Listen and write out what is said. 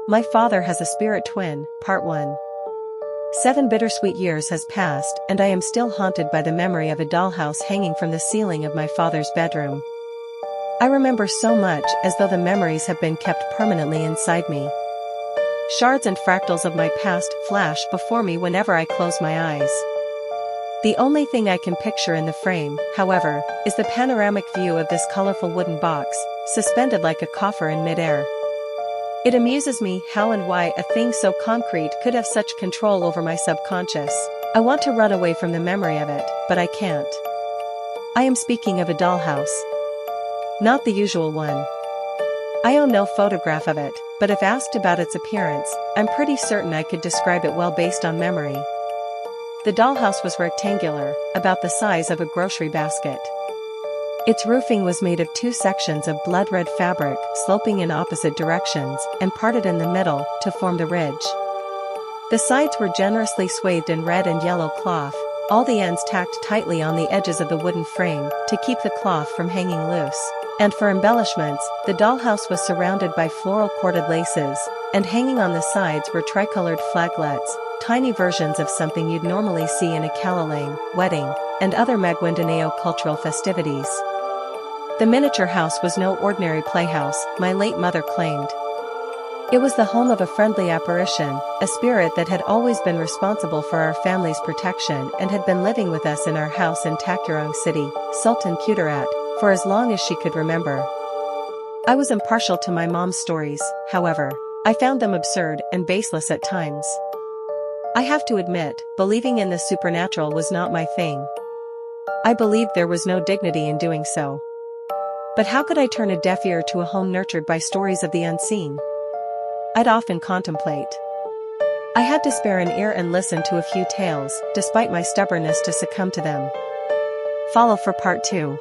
My father has a spirit twin, Part 1. 7 bittersweet years has passed and I am still haunted by the memory of a dollhouse hanging from the ceiling of my father's bedroom. I remember so much as though the memories have been kept permanently inside me. Shards and fractals of my past flash before me whenever I close my eyes. The only thing I can picture in the frame, however, is the panoramic view of this colorful wooden box, suspended like a coffer in midair. It amuses me how and why a thing so concrete could have such control over my subconscious. I want to run away from the memory of it, but I can't. I am speaking of a dollhouse. Not the usual one. I own no photograph of it, but if asked about its appearance, I'm pretty certain I could describe it well based on memory. The dollhouse was rectangular, about the size of a grocery basket. Its roofing was made of 2 sections of blood-red fabric sloping in opposite directions and parted in the middle to form the ridge. The sides were generously swathed in red and yellow cloth, all the ends tacked tightly on the edges of the wooden frame to keep the cloth from hanging loose. And for embellishments, the dollhouse was surrounded by floral corded laces, and hanging on the sides were tricolored flaglets, tiny versions of something you'd normally see in a Kalalang, wedding, and other Maguindanao cultural festivities. The miniature house was no ordinary playhouse, my late mother claimed. It was the home of a friendly apparition, a spirit that had always been responsible for our family's protection and had been living with us in our house in Tacurong City, Sultan Kudarat, for as long as she could remember. I was impartial to my mom's stories, however. I found them absurd and baseless at times. I have to admit, believing in the supernatural was not my thing. I believed there was no dignity in doing so. But how could I turn a deaf ear to a home nurtured by stories of the unseen? I'd often contemplate. I had to spare an ear and listen to a few tales, despite my stubbornness to succumb to them. Follow for Part 2.